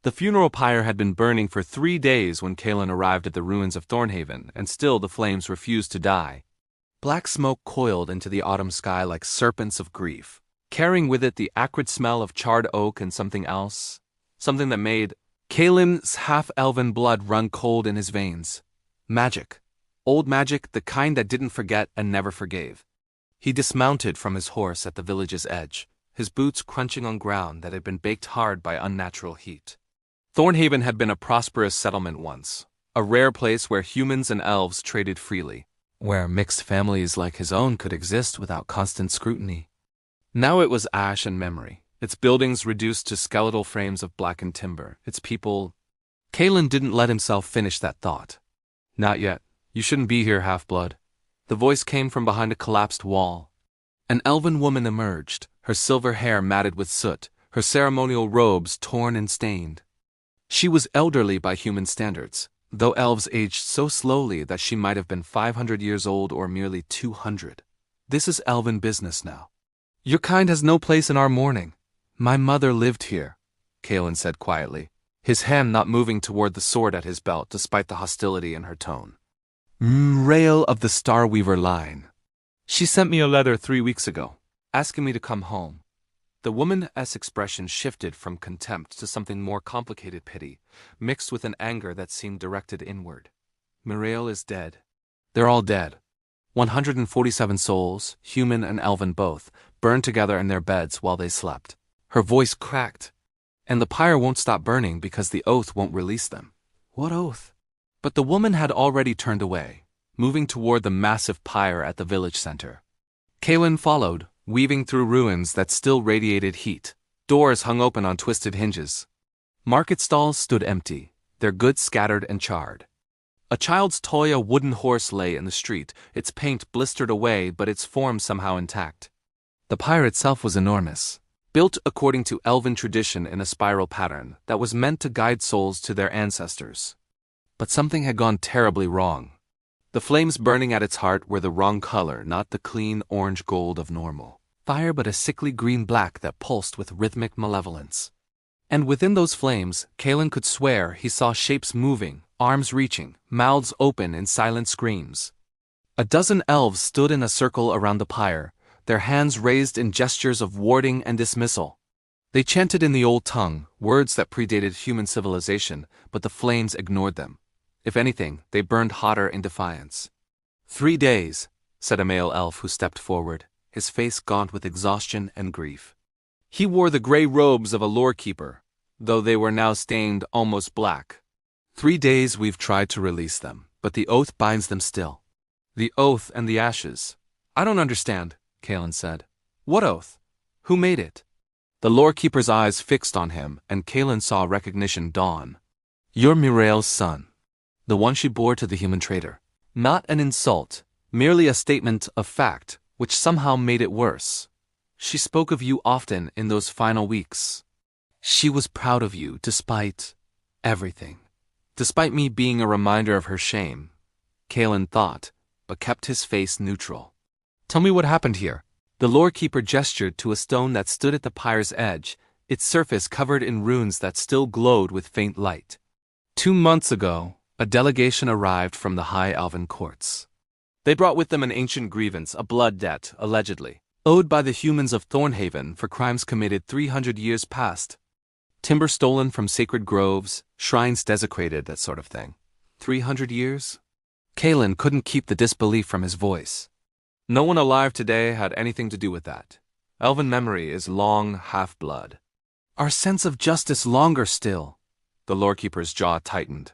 The funeral pyre had been burning for 3 days when Kalen arrived at the ruins of Thornhaven, and still the flames refused to die. Black smoke coiled into the autumn sky like serpents of grief, carrying with it the acrid smell of charred oak and something else, something that made Kalen's half-elven blood run cold in his veins. Magic. Old magic, the kind that didn't forget and never forgave. He dismounted from his horse at the village's edge, his boots crunching on ground that had been baked hard by unnatural heat. Thornhaven had been a prosperous settlement once, a rare place where humans and elves traded freely, where mixed families like his own could exist without constant scrutiny. Now it was ash and memory, its buildings reduced to skeletal frames of blackened timber, its people— Kalen didn't let himself finish that thought. Not yet. You shouldn't be here, half-blood. The voice came from behind a collapsed wall. An elven woman emerged, her silver hair matted with soot, her ceremonial robes torn and stained. She was elderly by human standards, though elves aged so slowly that she might have been 500 years old or merely 200. This is elven business now. Your kind has no place in our mourning. My mother lived here, Kalen said quietly, his hand not moving toward the sword at his belt despite the hostility in her tone. Rail of the Starweaver line. She sent me a letter 3 weeks ago, asking me to come home. The woman's expression shifted from contempt to something more complicated pity, mixed with an anger that seemed directed inward. Mirael is dead. They're all dead. 147 souls, human and elven both, burned together in their beds while they slept. Her voice cracked. And the pyre won't stop burning because the oath won't release them. What oath? But the woman had already turned away, moving toward the massive pyre at the village center. Kalen followed, weaving through ruins that still radiated heat. Doors hung open on twisted hinges. Market stalls stood empty, their goods scattered and charred. A child's toy, a wooden horse, lay in the street, its paint blistered away but its form somehow intact. The pyre itself was enormous, built according to elven tradition in a spiral pattern that was meant to guide souls to their ancestors. But something had gone terribly wrong. The flames burning at its heart were the wrong color, not the clean orange gold of normal fire, but a sickly green-black that pulsed with rhythmic malevolence. And within those flames, Kalen could swear he saw shapes moving, arms reaching, mouths open in silent screams. A dozen elves stood in a circle around the pyre, their hands raised in gestures of warding and dismissal. They chanted in the old tongue, words that predated human civilization, but the flames ignored them. If anything, they burned hotter in defiance. 3 days, said a male elf who stepped forward, his face gaunt with exhaustion and grief. He wore the gray robes of a lore keeper, though they were now stained almost black. 3 days we've tried to release them, but the oath binds them still. The oath and the ashes. I don't understand, Kalen said. What oath? Who made it? The lore keeper's eyes fixed on him, and Kalen saw recognition dawn. You're Mirael's son. The one she bore to the human traitor. Not an insult, merely a statement of fact, which somehow made it worse. She spoke of you often in those final weeks. She was proud of you despite everything. Despite me being a reminder of her shame, Kalen thought, but kept his face neutral. Tell me what happened here. The lore keeper gestured to a stone that stood at the pyre's edge, its surface covered in runes that still glowed with faint light. 2 months ago, a delegation arrived from the high elven courts. They brought with them an ancient grievance, a blood debt, allegedly, owed by the humans of Thornhaven for crimes committed 300 years past. Timber stolen from sacred groves, shrines desecrated, that sort of thing. 300 years? Kalen couldn't keep the disbelief from his voice. No one alive today had anything to do with that. Elven memory is long half-blood. Our sense of justice longer still. The lorekeeper's jaw tightened.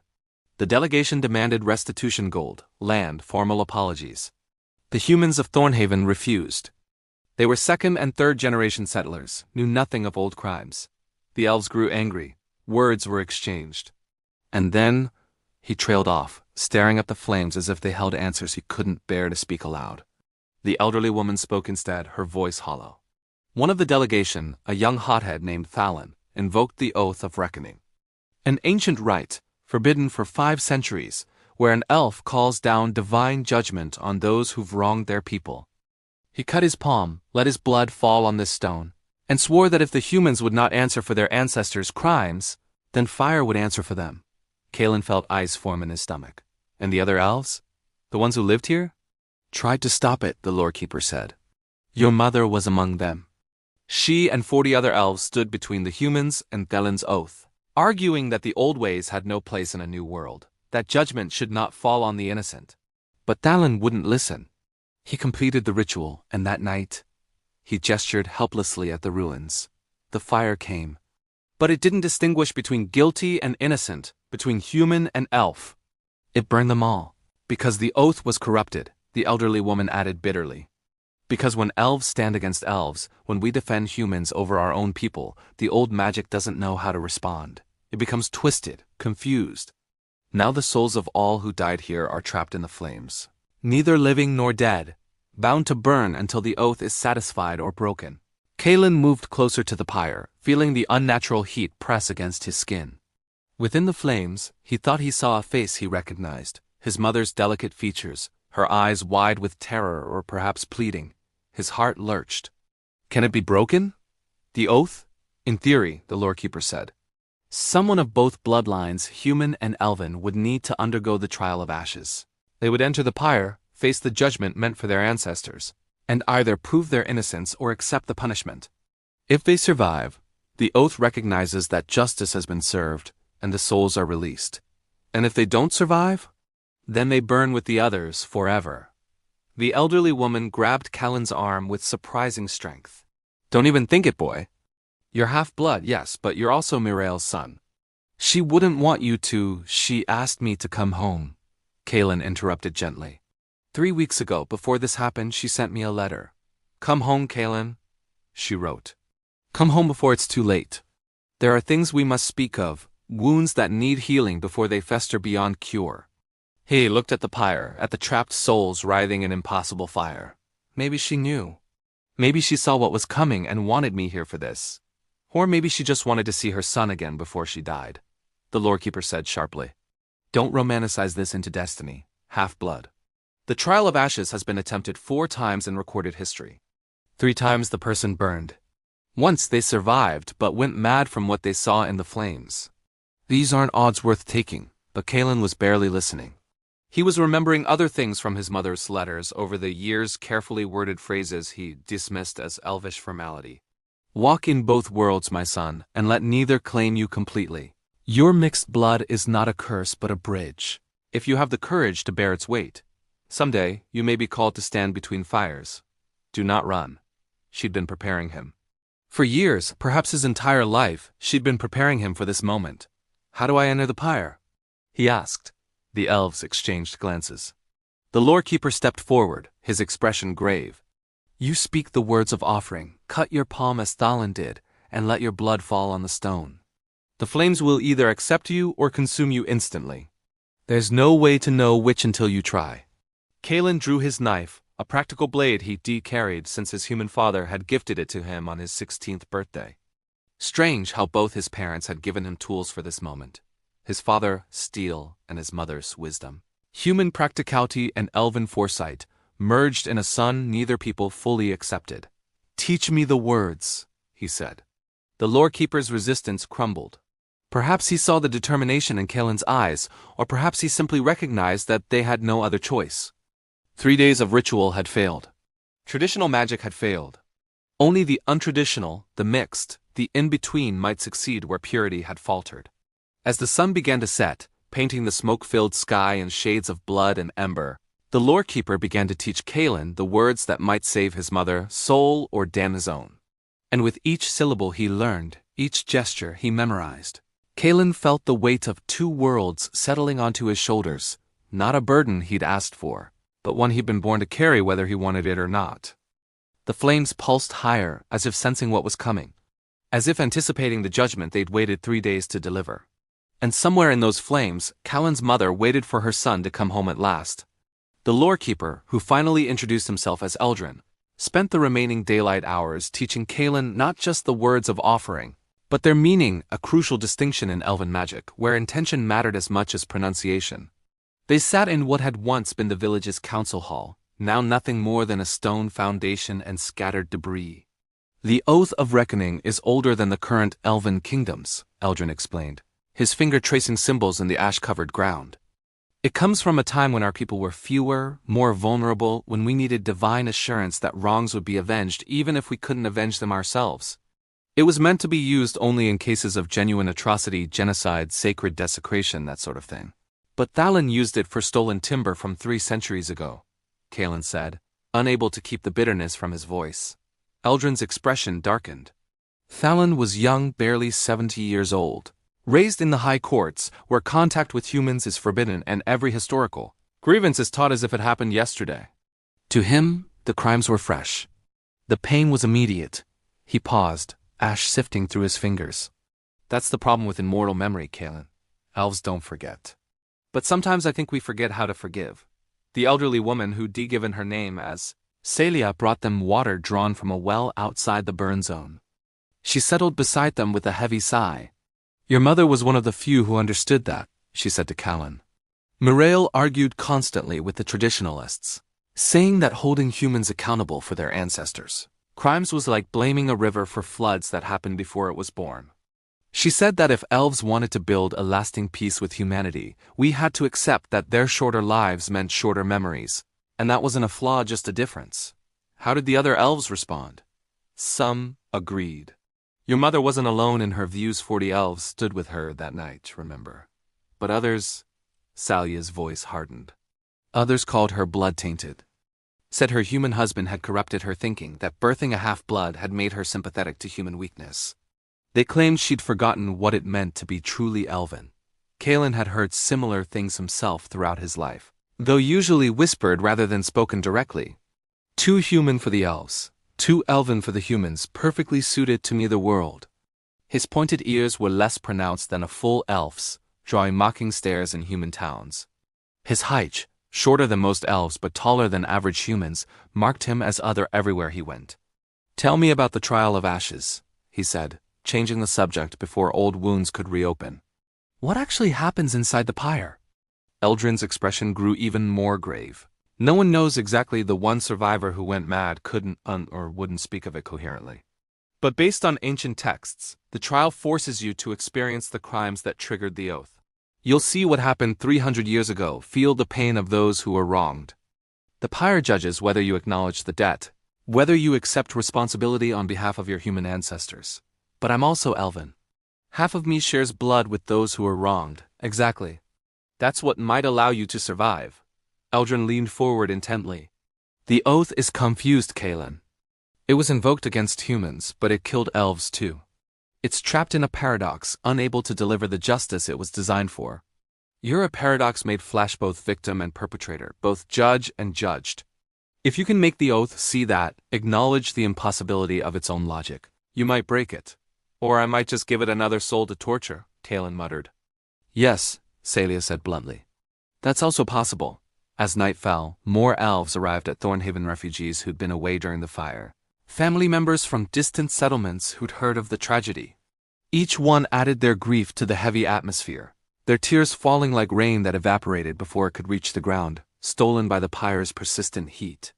The delegation demanded restitution gold, land, formal apologies. The humans of Thornhaven refused. They were 2nd and 3rd generation settlers, knew nothing of old crimes. The elves grew angry. Words were exchanged. And then, he trailed off, staring at the flames as if they held answers he couldn't bear to speak aloud. The elderly woman spoke instead, her voice hollow. One of the delegation, a young hothead named Thalon, invoked the Oath of Reckoning. An ancient rite, forbidden for 5 centuries, where an elf calls down divine judgment on those who've wronged their people. He cut his palm, let his blood fall on this stone, and swore that if the humans would not answer for their ancestors' crimes, Then fire would answer for them. Kalen felt ice form in his stomach. And the other elves? The ones who lived here? Tried to stop it, the lorekeeper said. Your mother was among them. She and 40 other elves stood between the humans and Thelen's oath, arguing that the old ways had no place in a new world, that judgment should not fall on the innocent. But Thalen wouldn't listen. He completed the ritual, and that night, he gestured helplessly at the ruins. The fire came. But it didn't distinguish between guilty and innocent, between human and elf. It burned them all. Because the oath was corrupted, the elderly woman added bitterly. Because when elves stand against elves, when we defend humans over our own people, the old magic doesn't know how to respond. It becomes twisted, confused. Now the souls of all who died here are trapped in the flames. Neither living nor dead, bound to burn until the oath is satisfied or broken. Kalen moved closer to the pyre, feeling the unnatural heat press against his skin. Within the flames, he thought he saw a face he recognized, his mother's delicate features, her eyes wide with terror or perhaps pleading. His heart lurched. Can it be broken? The oath? In theory, the lorekeeper said. Someone of both bloodlines, human and elven, would need to undergo the trial of ashes. They would enter the pyre, face the judgment meant for their ancestors, and either prove their innocence or accept the punishment. If they survive, the oath recognizes that justice has been served, and the souls are released. And if they don't survive, then they burn with the others forever. The elderly woman grabbed Kalen's arm with surprising strength. Don't even think it, boy. You're half-blood, yes, but you're also Mirael's son. She wouldn't want you to. She asked me to come home. Kalen interrupted gently. 3 weeks ago, before this happened, she sent me a letter. Come home, Kalen, she wrote. Come home before it's too late. There are things we must speak of, wounds that need healing before they fester beyond cure. He looked at the pyre, at the trapped souls writhing in impossible fire. Maybe she knew. Maybe she saw what was coming and wanted me here for this. Or maybe she just wanted to see her son again before she died. The lorekeeper said sharply. Don't romanticize this into destiny, half-blood. The trial of ashes has been attempted 4 times in recorded history. 3 times the person burned. Once they survived, but went mad from what they saw in the flames. These aren't odds worth taking, but Kalen was barely listening. He was remembering other things from his mother's letters over the years, carefully worded phrases he dismissed as elvish formality. Walk in both worlds, my son, and let neither claim you completely. Your mixed blood is not a curse but a bridge. If you have the courage to bear its weight, someday you may be called to stand between fires. Do not run. She'd been preparing him. For years, perhaps his entire life, she'd been preparing him for this moment. How do I enter the pyre? He asked. The elves exchanged glances. The lorekeeper stepped forward, his expression grave. You speak the words of offering, cut your palm as Thalen did, and let your blood fall on the stone. The flames will either accept you or consume you instantly. There's no way to know which until you try. Kalen drew his knife, a practical blade he'd carried since his human father had gifted it to him on his 16th birthday. Strange how both his parents had given him tools for this moment. His father, steel, and his mother's wisdom. Human practicality and elven foresight, merged in a son neither people fully accepted. Teach me the words, he said. The lorekeeper's resistance crumbled. Perhaps he saw the determination in Kalen's eyes, or perhaps he simply recognized that they had no other choice. 3 days of ritual had failed. Traditional magic had failed. Only the untraditional, the mixed, the in-between might succeed where purity had faltered. As the sun began to set, painting the smoke-filled sky in shades of blood and ember, the lorekeeper began to teach Kalen the words that might save his mother, soul, or damn his own. And with each syllable he learned, each gesture he memorized, Kalen felt the weight of 2 worlds settling onto his shoulders, not a burden he'd asked for, but one he'd been born to carry whether he wanted it or not. The flames pulsed higher, as if sensing what was coming, as if anticipating the judgment they'd waited 3 days to deliver. And somewhere in those flames, Kalen's mother waited for her son to come home at last. The lorekeeper, who finally introduced himself as Eldrin, spent the remaining daylight hours teaching Kalen not just the words of offering, but their meaning, a crucial distinction in elven magic, where intention mattered as much as pronunciation. They sat in what had once been the village's council hall, now nothing more than a stone foundation and scattered debris. The Oath of Reckoning is older than the current elven kingdoms, Eldrin explained. his finger tracing symbols in the ash-covered ground. It comes from a time when our people were fewer, more vulnerable, when we needed divine assurance that wrongs would be avenged even if we couldn't avenge them ourselves. It was meant to be used only in cases of genuine atrocity, genocide, sacred desecration, that sort of thing. But Thalin used it for stolen timber from 3 centuries ago, Kalen said, unable to keep the bitterness from his voice. Eldrin's expression darkened. Thalin was young, barely 70 years old. Raised in the high courts, where contact with humans is forbidden and every historical grievance is taught as if it happened yesterday. To him, the crimes were fresh. The pain was immediate. He paused, ash sifting through his fingers. That's the problem with immortal memory, Kalen. Elves don't forget. But sometimes I think we forget how to forgive. The elderly woman who'd given her name as Celia brought them water drawn from a well outside the burn zone. She settled beside them with a heavy sigh. Your mother was one of the few who understood that, she said to Callan. Mirail argued constantly with the traditionalists, saying that holding humans accountable for their ancestors' crimes was like blaming a river for floods that happened before it was born. She said that if elves wanted to build a lasting peace with humanity, we had to accept that their shorter lives meant shorter memories, and that wasn't a flaw, just a difference. How did the other elves respond? Some agreed. Your mother wasn't alone in her views. 40 elves stood with her that night, remember. But others, Salia's voice hardened. Others called her blood-tainted. Said her human husband had corrupted her thinking, that birthing a half-blood had made her sympathetic to human weakness. They claimed she'd forgotten what it meant to be truly elven. Kalen had heard similar things himself throughout his life, though usually whispered rather than spoken directly. Too human for the elves. Too elven for the humans, perfectly suited to neither world. His pointed ears were less pronounced than a full elf's, drawing mocking stares in human towns. His height, shorter than most elves but taller than average humans, marked him as other everywhere he went. Tell me about the trial of ashes, he said, changing the subject before old wounds could reopen. What actually happens inside the pyre? Eldrin's expression grew even more grave. No one knows exactly. The one survivor who went mad couldn't or wouldn't speak of it coherently. But based on ancient texts, the trial forces you to experience the crimes that triggered the oath. You'll see what happened 300 years ago, feel the pain of those who were wronged. The pyre judges whether you acknowledge the debt, whether you accept responsibility on behalf of your human ancestors. But I'm also elven. Half of me shares blood with those who were wronged. Exactly. That's what might allow you to survive. Eldrin leaned forward intently. The oath is confused, Kalen. It was invoked against humans, but it killed elves too. It's trapped in a paradox, unable to deliver the justice it was designed for. You're a paradox made flash both victim and perpetrator, both judge and judged. If you can make the oath see that, acknowledge the impossibility of its own logic, you might break it. Or I might just give it another soul to torture, Kalen muttered. Yes, Celia said bluntly. That's also possible. As night fell, more elves arrived at Thornhaven, refugees who'd been away during the fire. Family members from distant settlements who'd heard of the tragedy. Each one added their grief to the heavy atmosphere, their tears falling like rain that evaporated before it could reach the ground, stolen by the pyre's persistent heat.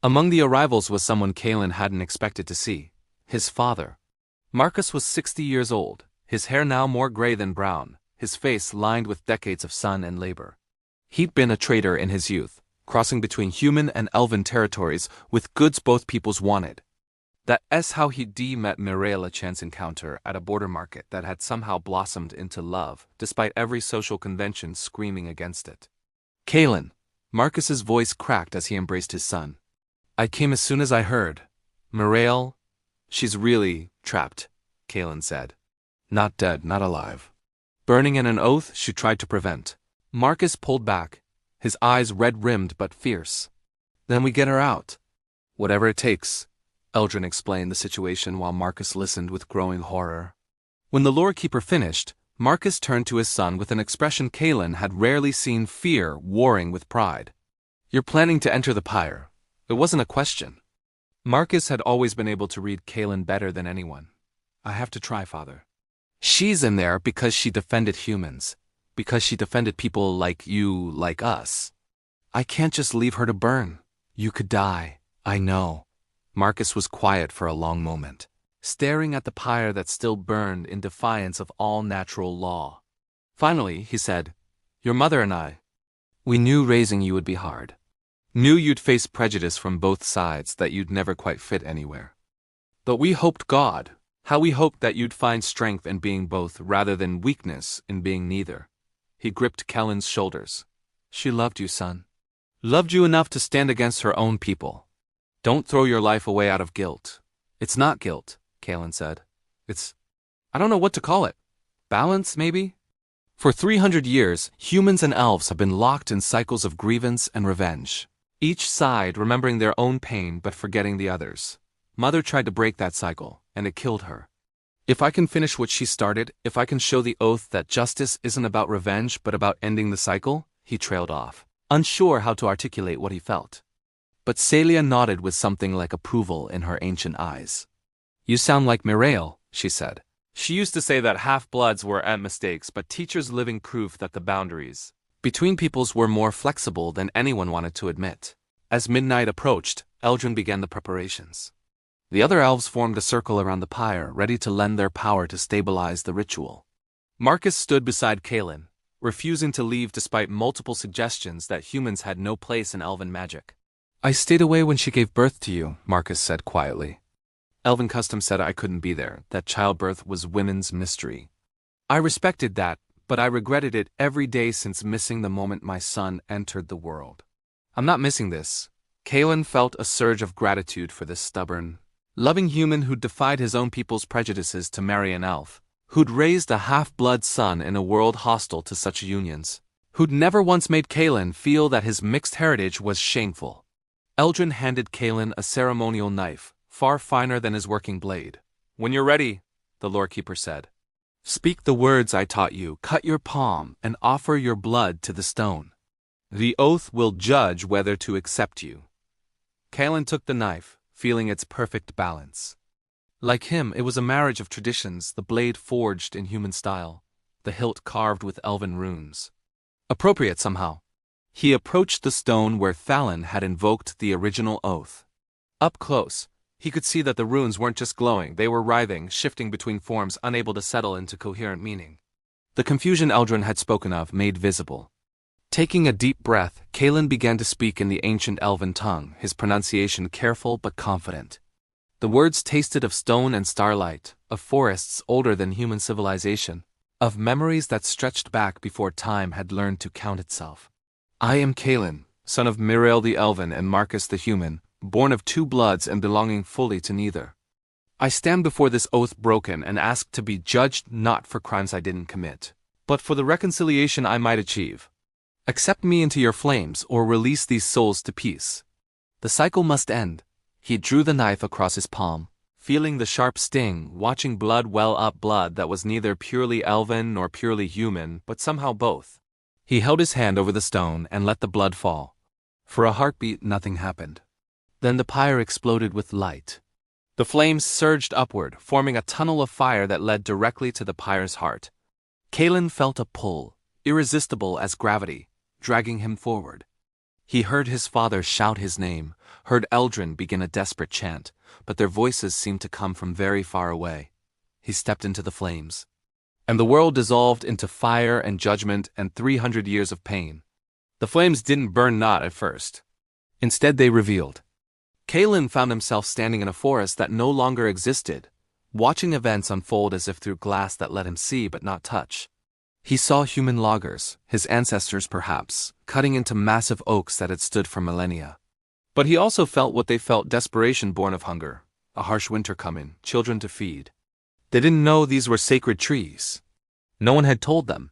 Among the arrivals was someone Kalen hadn't expected to see, his father. Marcus was 60 years old, his hair now more gray than brown, his face lined with decades of sun and labor. He'd been a trader in his youth, crossing between human and elven territories with goods both peoples wanted. That's how he'd met Mirail, a chance encounter at a border market that had somehow blossomed into love, despite every social convention screaming against it. Kalen, Marcus's voice cracked as he embraced his son. I came as soon as I heard. Mirail, she's really trapped, Kalen said. Not dead, not alive. Burning in an oath she tried to prevent. Marcus pulled back, his eyes red-rimmed but fierce. Then we get her out. Whatever it takes, Eldrin explained the situation while Marcus listened with growing horror. When the lorekeeper finished, Marcus turned to his son with an expression Kalen had rarely seen, fear warring with pride. You're planning to enter the pyre. It wasn't a question. Marcus had always been able to read Kalen better than anyone. I have to try, Father. She's in there because she defended humans. Because she defended people like you, like us. I can't just leave her to burn. You could die, I know. Marcus was quiet for a long moment, staring at the pyre that still burned in defiance of all natural law. Finally, he said, "Your mother and I, we knew raising you would be hard. Knew you'd face prejudice from both sides, that you'd never quite fit anywhere. But we hoped God, how we hoped that you'd find strength in being both rather than weakness in being neither." He gripped Kellen's shoulders. "She loved you, son. Loved you enough to stand against her own people. Don't throw your life away out of guilt." "It's not guilt," Kellen said. I don't know what to call it. Balance, maybe?" For 300 years, humans and elves have been locked in cycles of grievance and revenge. Each side remembering their own pain but forgetting the others. Mother tried to break that cycle, and it killed her. "If I can finish what she started, if I can show the oath that justice isn't about revenge but about ending the cycle," he trailed off, unsure how to articulate what he felt. But Celia nodded with something like approval in her ancient eyes. "You sound like Mirael," she said. She used to say that half-bloods were mistakes, but teachers living proof that the boundaries between peoples were more flexible than anyone wanted to admit. As midnight approached, Eldrin began the preparations. The other elves formed a circle around the pyre, ready to lend their power to stabilize the ritual. Marcus stood beside Kalen, refusing to leave despite multiple suggestions that humans had no place in elven magic. "I stayed away when she gave birth to you," Marcus said quietly. "Elven custom said I couldn't be there, that childbirth was women's mystery. I respected that, but I regretted it every day since missing the moment my son entered the world. I'm not missing this." Kalen felt a surge of gratitude for this stubborn, loving human who'd defied his own people's prejudices to marry an elf, who'd raised a half-blood son in a world hostile to such unions, who'd never once made Kalen feel that his mixed heritage was shameful. Eldrin handed Kalen a ceremonial knife, far finer than his working blade. "When you're ready," the lorekeeper said, "speak the words I taught you, cut your palm, and offer your blood to the stone. The oath will judge whether to accept you." Kalen took the knife, feeling its perfect balance. Like him, it was a marriage of traditions, the blade forged in human style, the hilt carved with elven runes. Appropriate somehow. He approached the stone where Thalon had invoked the original oath. Up close, he could see that the runes weren't just glowing, they were writhing, shifting between forms, unable to settle into coherent meaning. The confusion Eldrin had spoken of made visible. Taking a deep breath, Kalen began to speak in the ancient elven tongue, his pronunciation careful but confident. The words tasted of stone and starlight, of forests older than human civilization, of memories that stretched back before time had learned to count itself. "I am Kalen, son of Mirael the Elven and Marcus the Human, born of two bloods and belonging fully to neither. I stand before this oath broken and ask to be judged not for crimes I didn't commit, but for the reconciliation I might achieve. Accept me into your flames or release these souls to peace. The cycle must end." He drew the knife across his palm, feeling the sharp sting, watching blood well up, blood that was neither purely elven nor purely human, but somehow both. He held his hand over the stone and let the blood fall. For a heartbeat, nothing happened. Then the pyre exploded with light. The flames surged upward, forming a tunnel of fire that led directly to the pyre's heart. Kalen felt a pull, irresistible as gravity, dragging him forward. He heard his father shout his name, heard Eldrin begin a desperate chant, but their voices seemed to come from very far away. He stepped into the flames. And the world dissolved into fire and judgment and 300 years of pain. The flames didn't burn not at first. Instead they revealed. Kalen found himself standing in a forest that no longer existed, watching events unfold as if through glass that let him see but not touch. He saw human loggers, his ancestors perhaps, cutting into massive oaks that had stood for millennia. But he also felt what they felt, desperation born of hunger, a harsh winter coming, children to feed. They didn't know these were sacred trees. No one had told them.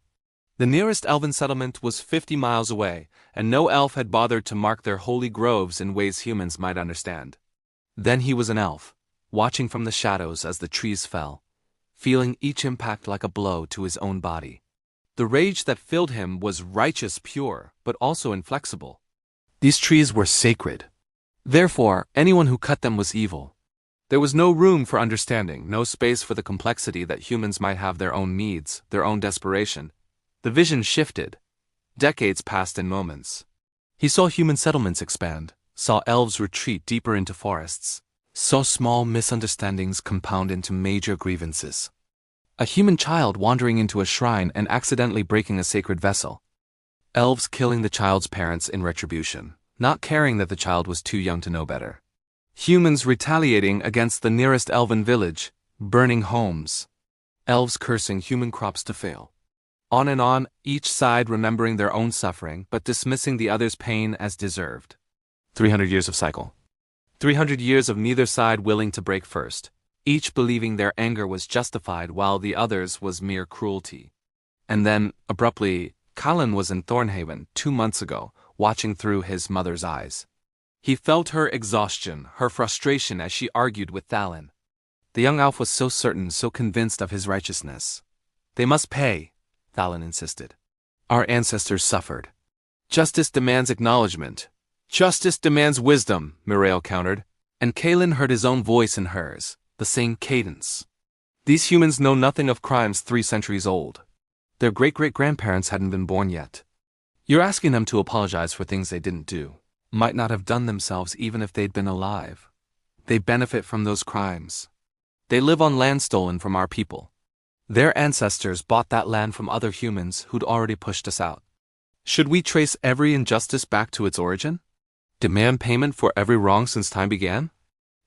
The nearest elven settlement was 50 miles away, and no elf had bothered to mark their holy groves in ways humans might understand. Then he was an elf, watching from the shadows as the trees fell, feeling each impact like a blow to his own body. The rage that filled him was righteous, pure, but also inflexible. These trees were sacred. Therefore, anyone who cut them was evil. There was no room for understanding, no space for the complexity that humans might have their own needs, their own desperation. The vision shifted. Decades passed in moments. He saw human settlements expand, saw elves retreat deeper into forests, saw small misunderstandings compound into major grievances. A human child wandering into a shrine and accidentally breaking a sacred vessel. Elves killing the child's parents in retribution, not caring that the child was too young to know better. Humans retaliating against the nearest elven village, burning homes. Elves cursing human crops to fail. On and on, each side remembering their own suffering but dismissing the other's pain as deserved. 300 years of cycle. 300 years of neither side willing to break first, each believing their anger was justified while the other's was mere cruelty. And then, abruptly, Callan was in Thornhaven 2 months ago, watching through his mother's eyes. He felt her exhaustion, her frustration as she argued with Thalin. The young elf was so certain, so convinced of his righteousness. They must pay, Thalin insisted. Our ancestors suffered. Justice demands acknowledgement. Justice demands wisdom, Mirael countered, and Callan heard his own voice in hers, the same cadence. These humans know nothing of crimes 3 centuries old. Their great-great-grandparents hadn't been born yet. You're asking them to apologize for things they didn't do, might not have done themselves even if they'd been alive. They benefit from those crimes. They live on land stolen from our people. Their ancestors bought that land from other humans who'd already pushed us out. Should we trace every injustice back to its origin? Demand payment for every wrong since time began?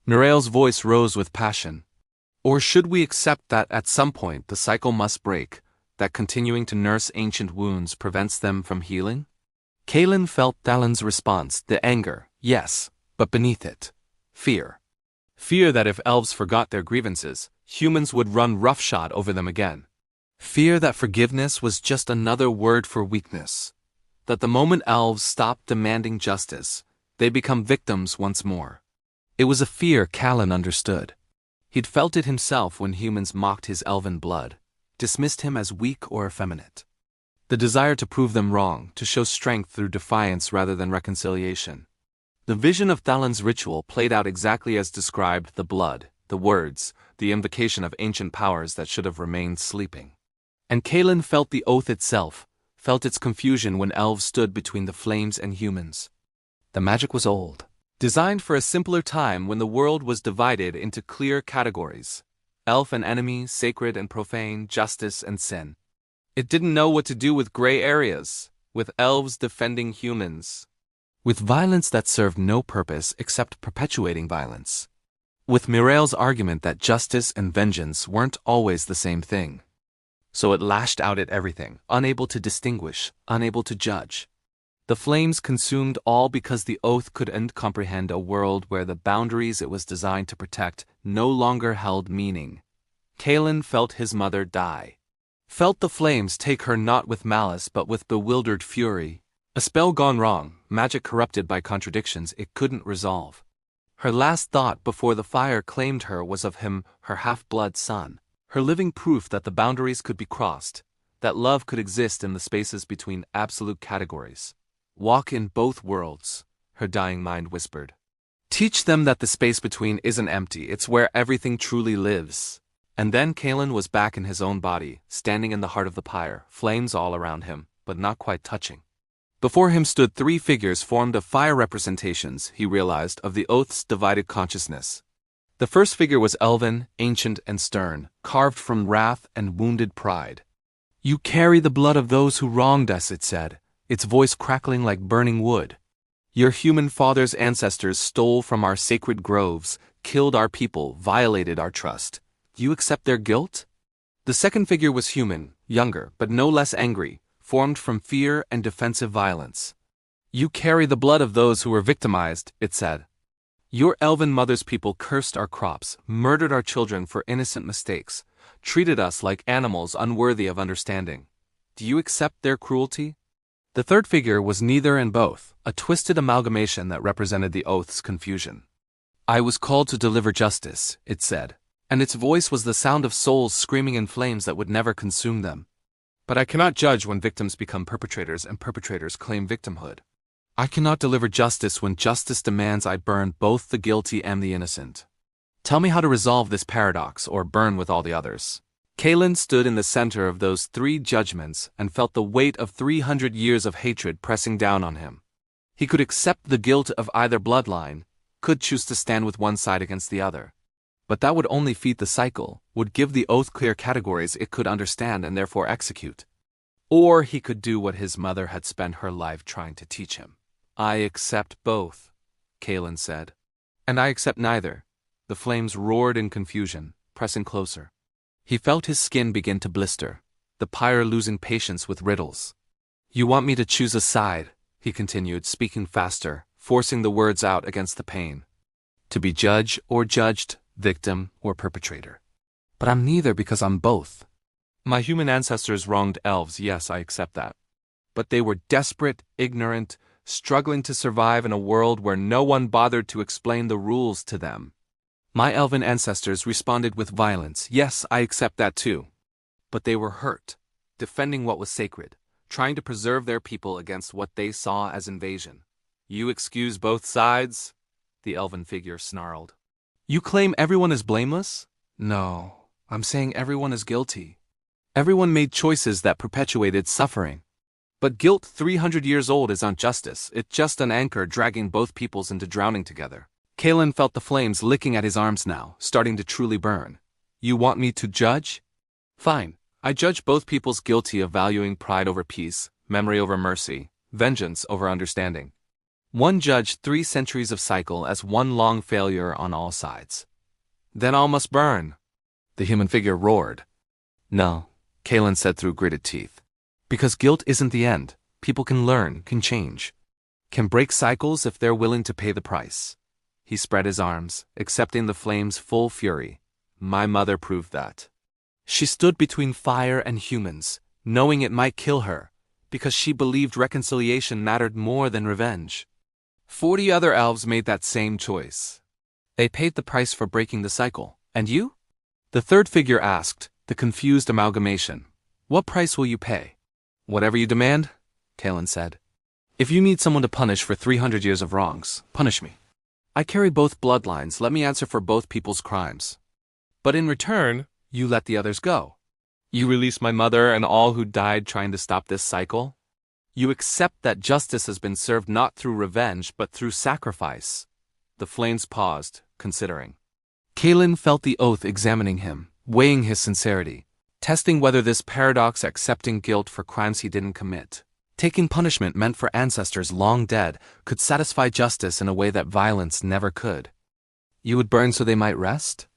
Mirael's voice rose with passion. Or should we accept that at some point the cycle must break, that continuing to nurse ancient wounds prevents them from healing? Callan felt Thalin's response, the anger, yes, but beneath it, fear. Fear that if elves forgot their grievances, humans would run roughshod over them again. Fear that forgiveness was just another word for weakness. That the moment elves stopped demanding justice, they become victims once more. It was a fear Callan understood. He'd felt it himself when humans mocked his elven blood, dismissed him as weak or effeminate. The desire to prove them wrong, to show strength through defiance rather than reconciliation. The vision of Thalin's ritual played out exactly as described: the blood, the words, the invocation of ancient powers that should have remained sleeping. And Callan felt the oath itself, felt its confusion when elves stood between the flames and humans. The magic was old, designed for a simpler time when the world was divided into clear categories: elf and enemy, sacred and profane, justice and sin. It didn't know what to do with gray areas, with elves defending humans, with violence that served no purpose except perpetuating violence, with Mirael's argument that justice and vengeance weren't always the same thing. So it lashed out at everything, unable to distinguish, unable to judge. The flames consumed all because the oath couldn't comprehend a world where the boundaries it was designed to protect no longer held meaning. Callan felt his mother die. Felt the flames take her not with malice but with bewildered fury. A spell gone wrong, magic corrupted by contradictions it couldn't resolve. Her last thought before the fire claimed her was of him, her half-blood son. Her living proof that the boundaries could be crossed, that love could exist in the spaces between absolute categories. Walk in both worlds, her dying mind whispered. Teach them that the space between isn't empty, it's where everything truly lives. And then Callan was back in his own body, standing in the heart of the pyre, flames all around him, but not quite touching. Before him stood 3 figures formed of fire representations, he realized, of the oath's divided consciousness. The first figure was elven, ancient and stern, carved from wrath and wounded pride. You carry the blood of those who wronged us, it said, its voice crackling like burning wood. Your human father's ancestors stole from our sacred groves, killed our people, violated our trust. Do you accept their guilt? The second figure was human, younger, but no less angry, formed from fear and defensive violence. You carry the blood of those who were victimized, it said. Your elven mother's people cursed our crops, murdered our children for innocent mistakes, treated us like animals unworthy of understanding. Do you accept their cruelty? The third figure was neither and both, a twisted amalgamation that represented the oath's confusion. I was called to deliver justice, it said, and its voice was the sound of souls screaming in flames that would never consume them. But I cannot judge when victims become perpetrators and perpetrators claim victimhood. I cannot deliver justice when justice demands I burn both the guilty and the innocent. Tell me how to resolve this paradox, or burn with all the others. Callan stood in the center of those 3 judgments and felt the weight of 300 years of hatred pressing down on him. He could accept the guilt of either bloodline, could choose to stand with one side against the other. But that would only feed the cycle, would give the oath clear categories it could understand and therefore execute. Or he could do what his mother had spent her life trying to teach him. I accept both, Kalen said. And I accept neither. The flames roared in confusion, pressing closer. He felt his skin begin to blister, the pyre losing patience with riddles. You want me to choose a side, he continued, speaking faster, forcing the words out against the pain. To be judge or judged, victim or perpetrator. But I'm neither because I'm both. My human ancestors wronged elves, yes, I accept that. But they were desperate, ignorant, struggling to survive in a world where no one bothered to explain the rules to them. My elven ancestors responded with violence, yes, I accept that too. But they were hurt, defending what was sacred, trying to preserve their people against what they saw as invasion. You excuse both sides? The elven figure snarled. You claim everyone is blameless? No, I'm saying everyone is guilty. Everyone made choices that perpetuated suffering. But guilt 300 years old is not justice, it's just an anchor dragging both peoples into drowning together. Kalen felt the flames licking at his arms now, starting to truly burn. You want me to judge? Fine, I judge both peoples guilty of valuing pride over peace, memory over mercy, vengeance over understanding. One judged 3 centuries of cycle as one long failure on all sides. Then all must burn. The human figure roared. No, Kalen said through gritted teeth. Because guilt isn't the end. People can learn, can change. Can break cycles if they're willing to pay the price. He spread his arms, accepting the flame's full fury. My mother proved that. She stood between fire and humans, knowing it might kill her, because she believed reconciliation mattered more than revenge. 40 other elves made that same choice. They paid the price for breaking the cycle. And you? The third figure asked, the confused amalgamation. What price will you pay? Whatever you demand, Kalen said. If you need someone to punish for 300 years of wrongs, punish me. I carry both bloodlines, let me answer for both people's crimes. But in return, you let the others go. You release my mother and all who died trying to stop this cycle. You accept that justice has been served not through revenge but through sacrifice. The flames paused, considering. Kalen felt the oath examining him, weighing his sincerity, testing whether this paradox accepting guilt for crimes he didn't commit, taking punishment meant for ancestors long dead, could satisfy justice in a way that violence never could. You would burn so they might rest?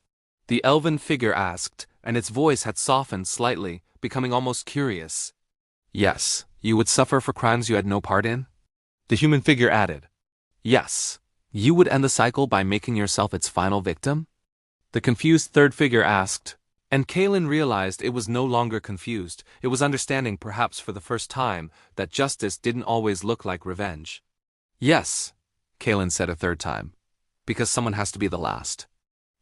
The elven figure asked, and its voice had softened slightly, becoming almost curious. Yes, you would suffer for crimes you had no part in? The human figure added. Yes, you would end the cycle by making yourself its final victim? The confused third figure asked, and Kalen realized it was no longer confused, it was understanding perhaps for the first time that justice didn't always look like revenge. Yes, Kalen said a third time, because someone has to be the last.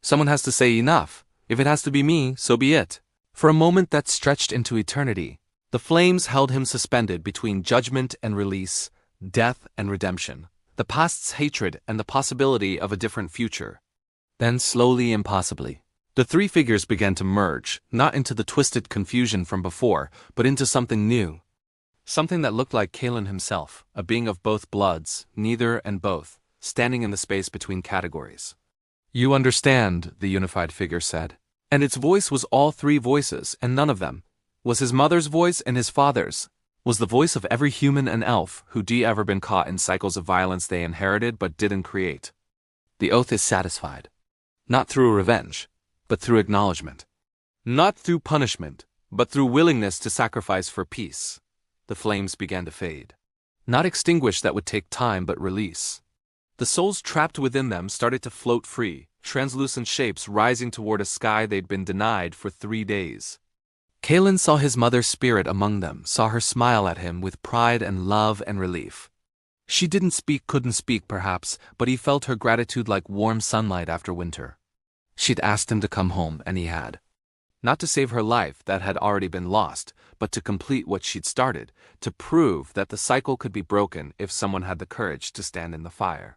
Someone has to say enough. If it has to be me, so be it. For a moment that stretched into eternity, the flames held him suspended between judgment and release, death and redemption, the past's hatred and the possibility of a different future. Then slowly and impossibly, the 3 figures began to merge, not into the twisted confusion from before, but into something new. Something that looked like Kalen himself, a being of both bloods, neither and both, standing in the space between categories. You understand, the unified figure said. And its voice was all 3 voices, and none of them was his mother's voice and his father's, was the voice of every human and elf who'd ever been caught in cycles of violence they inherited but didn't create. The oath is satisfied. Not through revenge, but through acknowledgement. Not through punishment, but through willingness to sacrifice for peace. The flames began to fade. Not extinguish that would take time but release. The souls trapped within them started to float free, translucent shapes rising toward a sky they'd been denied for 3 days. Kalen saw his mother's spirit among them, saw her smile at him with pride and love and relief. She didn't speak, couldn't speak perhaps, but he felt her gratitude like warm sunlight after winter. She'd asked him to come home, and he had. Not to save her life that had already been lost, but to complete what she'd started, to prove that the cycle could be broken if someone had the courage to stand in the fire.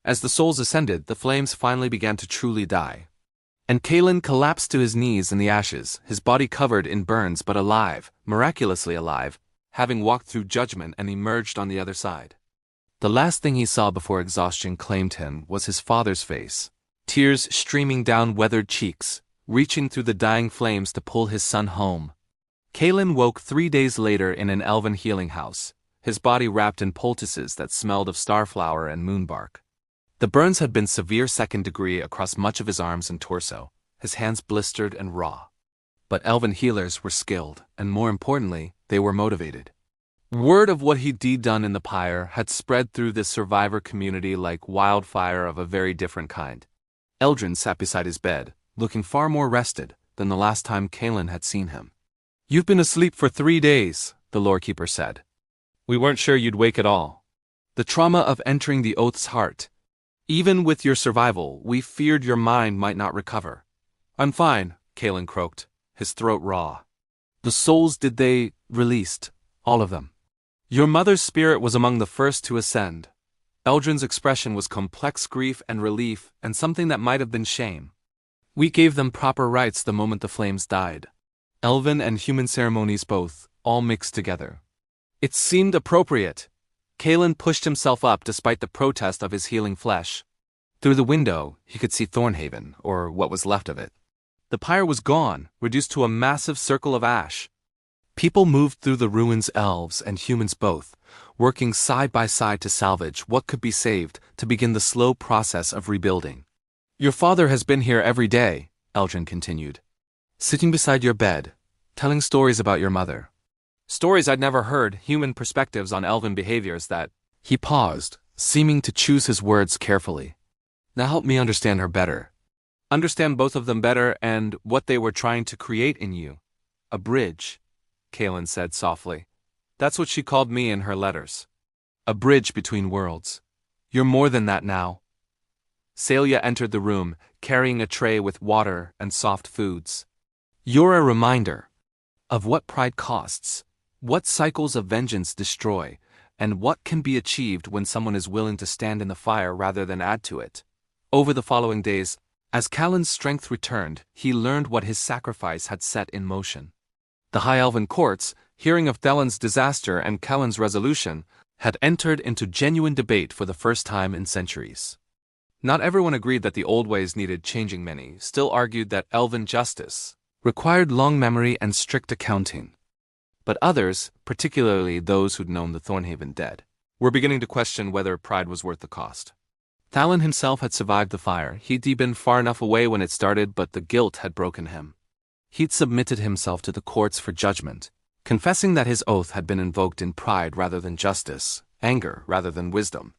As the souls ascended, the flames finally began to truly die. And Kalen collapsed to his knees in the ashes, his body covered in burns but alive, miraculously alive, having walked through judgment and emerged on the other side. The last thing he saw before exhaustion claimed him was his father's face, tears streaming down weathered cheeks, reaching through the dying flames to pull his son home. Kalen woke 3 days later in an elven healing house, his body wrapped in poultices that smelled of starflower and moonbark. The burns had been severe second degree across much of his arms and torso, his hands blistered and raw. But elven healers were skilled, and more importantly, they were motivated. Word of what he'd done in the Pyre had spread through this survivor community like wildfire of a very different kind. Eldrin sat beside his bed, looking far more rested than the last time Kalen had seen him. "You've been asleep for 3 days," the lorekeeper said. "We weren't sure you'd wake at all. The trauma of entering the Oath's heart. Even with your survival, we feared your mind might not recover." "I'm fine," Kalen croaked, his throat raw. "The souls did they released, all of them. Your mother's spirit was among the first to ascend." Eldrin's expression was complex grief and relief and something that might have been shame. "We gave them proper rites the moment the flames died. Elven and human ceremonies both, all mixed together. It seemed appropriate." Kalen pushed himself up despite the protest of his healing flesh. Through the window, he could see Thornhaven, or what was left of it. The pyre was gone, reduced to a massive circle of ash. People moved through the ruins, elves and humans both, working side by side to salvage what could be saved to begin the slow process of rebuilding. "Your father has been here every day," Eldrin continued. "Sitting beside your bed, telling stories about your mother. Stories I'd never heard, human perspectives on elven behaviors that—" He paused, seeming to choose his words carefully. "Now help me understand her better. Understand both of them better and what they were trying to create in you. A bridge," Kalen said softly. "That's what she called me in her letters. A bridge between worlds. You're more than that now." Celia entered the room, carrying a tray with water and soft foods. "You're a reminder of what pride costs, what cycles of vengeance destroy, and what can be achieved when someone is willing to stand in the fire rather than add to it." Over the following days, as Kalen's strength returned, he learned what his sacrifice had set in motion. The High Elven courts, hearing of Thelen's disaster and Kalen's resolution, had entered into genuine debate for the first time in centuries. Not everyone agreed that the old ways needed changing. Many still argued that elven justice required long memory and strict accounting. But others, particularly those who'd known the Thornhaven dead, were beginning to question whether pride was worth the cost. Thalen himself had survived the fire. He'd been far enough away when it started, but the guilt had broken him. He'd submitted himself to the courts for judgment, confessing that his oath had been invoked in pride rather than justice, anger rather than wisdom.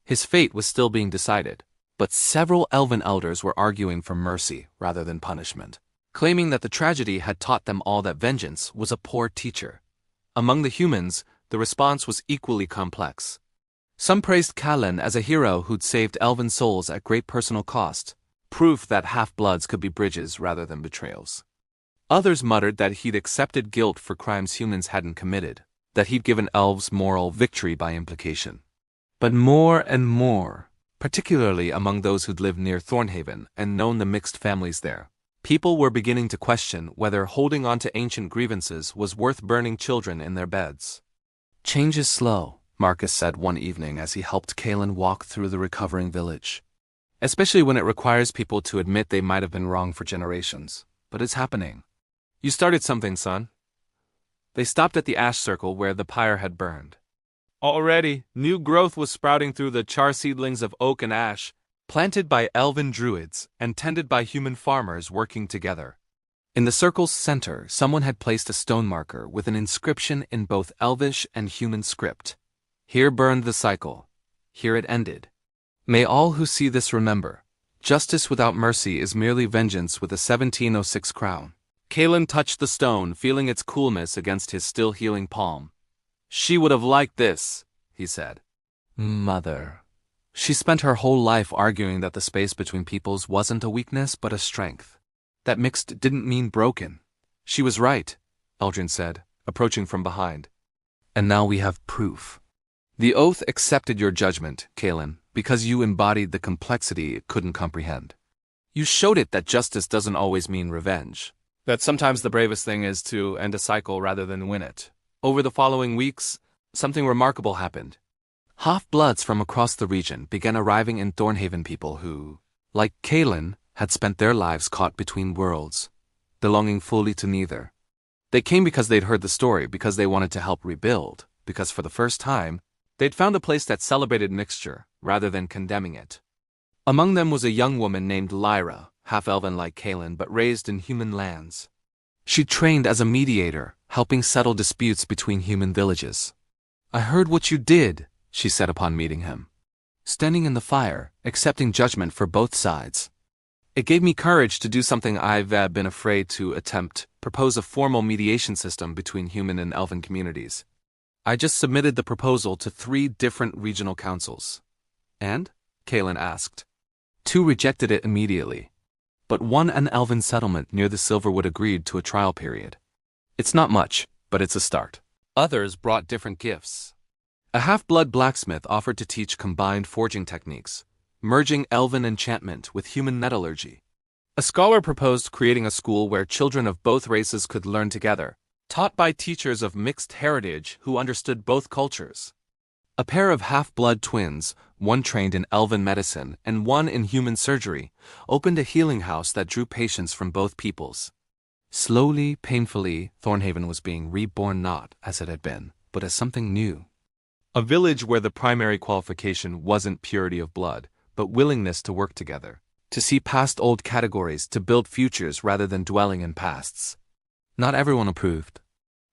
His fate was still being decided, but several elven elders were arguing for mercy rather than punishment, claiming that the tragedy had taught them all that vengeance was a poor teacher. Among the humans, the response was equally complex. Some praised Kalen as a hero who'd saved elven souls at great personal cost, proof that half-bloods could be bridges rather than betrayals. Others muttered that he'd accepted guilt for crimes humans hadn't committed, that he'd given elves moral victory by implication. But more and more, particularly among those who'd lived near Thornhaven and known the mixed families there, people were beginning to question whether holding on to ancient grievances was worth burning children in their beds. "Change is slow," Marcus said one evening as he helped Kalen walk through the recovering village. "Especially when it requires people to admit they might have been wrong for generations. But it's happening. You started something, son." They stopped at the ash circle where the pyre had burned. Already, new growth was sprouting through the char seedlings of oak and ash, planted by elven druids and tended by human farmers working together. In the circle's center, someone had placed a stone marker with an inscription in both Elvish and human script. "Here burned the cycle. Here it ended. May all who see this remember, justice without mercy is merely vengeance with a 1706 crown." Kalen touched the stone, feeling its coolness against his still healing palm. "She would have liked this," he said. Mother. She spent her whole life arguing that the space between peoples wasn't a weakness but a strength. That mixed didn't mean broken. "She was right," Eldrin said, approaching from behind. "And now we have proof. The oath accepted your judgment, Kalen, because you embodied the complexity it couldn't comprehend. You showed it that justice doesn't always mean revenge. That sometimes the bravest thing is to end a cycle rather than win it." Over the following weeks, something remarkable happened. Half-bloods from across the region began arriving in Thornhaven, people who, like Kalen, had spent their lives caught between worlds, belonging fully to neither. They came because they'd heard the story, because they wanted to help rebuild, because for the first time, they'd found a place that celebrated mixture rather than condemning it. Among them was a young woman named Lyra, half-elven like Kaelin but raised in human lands. She trained as a mediator, helping settle disputes between human villages. "I heard what you did," she said upon meeting him. "Standing in the fire, accepting judgment for both sides. It gave me courage to do something I've been afraid to attempt, propose a formal mediation system between human and elven communities. I just submitted the proposal to 3 different regional councils." "And?" Kaelin asked. 2 rejected it immediately. But 1 an elven settlement near the Silverwood agreed to a trial period. It's not much, but it's a start. Others brought different gifts. A half-blood blacksmith offered to teach combined forging techniques, merging elven enchantment with human metallurgy. A scholar proposed creating a school where children of both races could learn together, taught by teachers of mixed heritage who understood both cultures. A pair of half-blood twins, one trained in elven medicine and one in human surgery, opened a healing house that drew patients from both peoples. Slowly, painfully, Thornhaven was being reborn not as it had been, but as something new. A village where the primary qualification wasn't purity of blood, but willingness to work together, to see past old categories, to build futures rather than dwelling in pasts. Not everyone approved.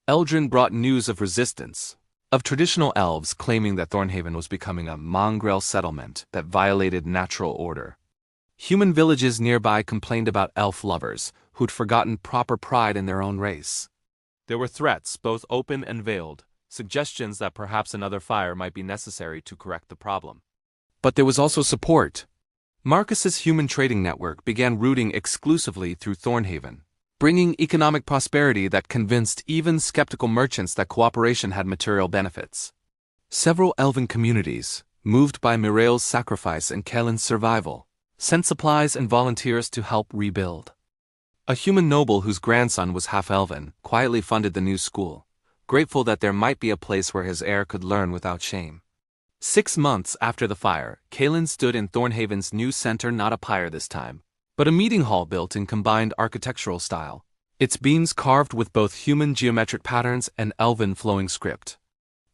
Eldrin brought news of resistance, of traditional elves claiming that Thornhaven was becoming a mongrel settlement that violated natural order. Human villages nearby complained about elf lovers who'd forgotten proper pride in their own race. There were threats, both open and veiled, suggestions that perhaps another fire might be necessary to correct the problem. But there was also support. Marcus's human trading network began routing exclusively through Thornhaven, bringing economic prosperity that convinced even skeptical merchants that cooperation had material benefits. Several elven communities, moved by Mirael's sacrifice and Kellen's survival, sent supplies and volunteers to help rebuild. A human noble whose grandson was half-elven quietly funded the new school, grateful that there might be a place where his heir could learn without shame. 6 months after the fire, Kaelin stood in Thornhaven's new center, not a pyre this time, but a meeting hall built in combined architectural style, its beams carved with both human geometric patterns and elven flowing script.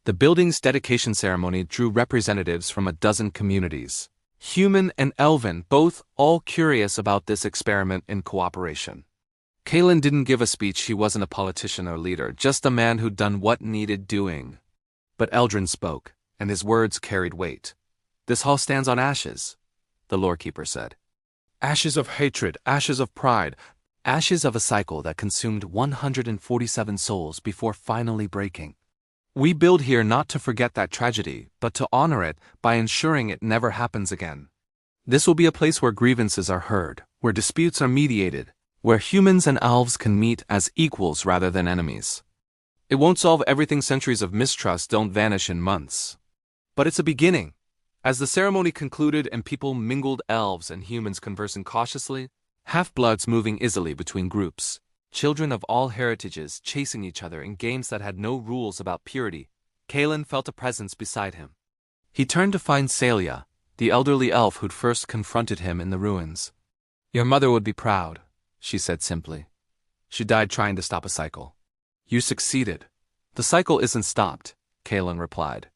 The building's dedication ceremony drew representatives from a dozen communities, human and elven, both all curious about this experiment in cooperation. Kaelin didn't give a speech. He wasn't a politician or leader, just a man who'd done what needed doing. But Eldrin spoke, and his words carried weight. "This hall stands on ashes," the lorekeeper said. "Ashes of hatred, ashes of pride, ashes of a cycle that consumed 147 souls before finally breaking. We build here not to forget that tragedy, but to honor it by ensuring it never happens again. This will be a place where grievances are heard, where disputes are mediated, where humans and elves can meet as equals rather than enemies. It won't solve everything. Centuries of mistrust don't vanish in months. But it's a beginning." As the ceremony concluded and people mingled, elves and humans conversing cautiously, half-bloods moving easily between groups, children of all heritages chasing each other in games that had no rules about purity, Kaelin felt a presence beside him. He turned to find Celia, the elderly elf who'd first confronted him in the ruins. "Your mother would be proud," she said simply. "She died trying to stop a cycle. You succeeded." "The cycle isn't stopped," Kaelin replied.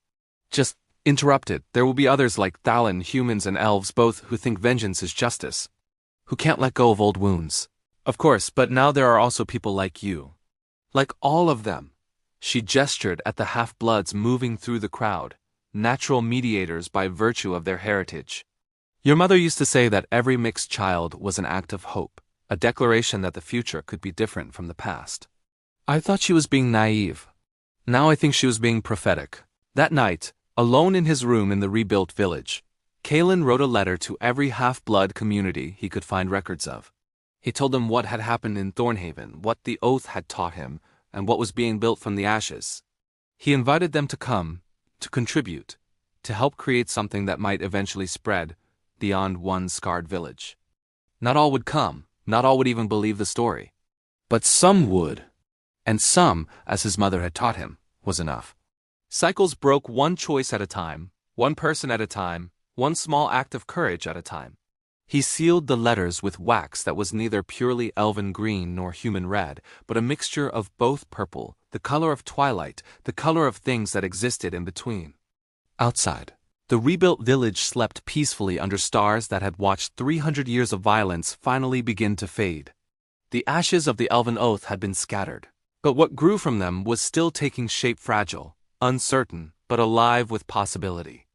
"Just interrupted. There will be others like Thalin, humans and elves both, who think vengeance is justice, who can't let go of old wounds. Of course, but now there are also people like you. Like all of them." She gestured at the half-bloods moving through the crowd, natural mediators by virtue of their heritage. "Your mother used to say that every mixed child was an act of hope, a declaration that the future could be different from the past. I thought she was being naive. Now I think she was being prophetic." That night, alone in his room in the rebuilt village, Kaelin wrote a letter to every half-blood community he could find records of. He told them what had happened in Thornhaven, what the oath had taught him, and what was being built from the ashes. He invited them to come, to contribute, to help create something that might eventually spread beyond one scarred village. Not all would come, not all would even believe the story. But some would. And some, as his mother had taught him, was enough. Cycles broke one choice at a time, one person at a time, one small act of courage at a time. He sealed the letters with wax that was neither purely elven green nor human red, but a mixture of both purple, the color of twilight, the color of things that existed in between. Outside, the rebuilt village slept peacefully under stars that had watched 300 years of violence finally begin to fade. The ashes of the elven oath had been scattered, but what grew from them was still taking shape, fragile, uncertain, but alive with possibility.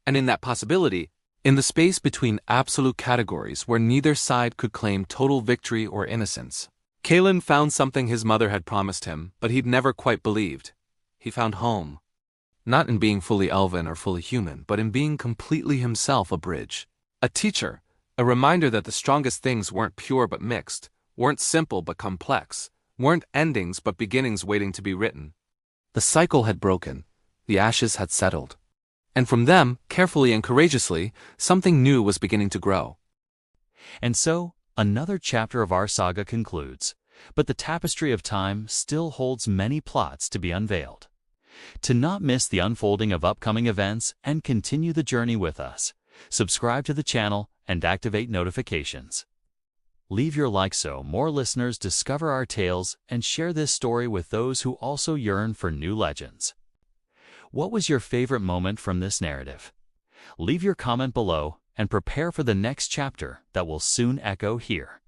And in that possibility, in the space between absolute categories where neither side could claim total victory or innocence, Kalen found something his mother had promised him, but he'd never quite believed. He found home. Not in being fully elven or fully human, but in being completely himself, a bridge. A teacher, a reminder that the strongest things weren't pure but mixed, weren't simple but complex, weren't endings but beginnings waiting to be written. The cycle had broken, the ashes had settled. And from them, carefully and courageously, something new was beginning to grow. And so, another chapter of our saga concludes, but the tapestry of time still holds many plots to be unveiled. To not miss the unfolding of upcoming events and continue the journey with us, subscribe to the channel and activate notifications. Leave your like so more listeners discover our tales and share this story with those who also yearn for new legends. What was your favorite moment from this narrative? Leave your comment below and prepare for the next chapter that will soon echo here.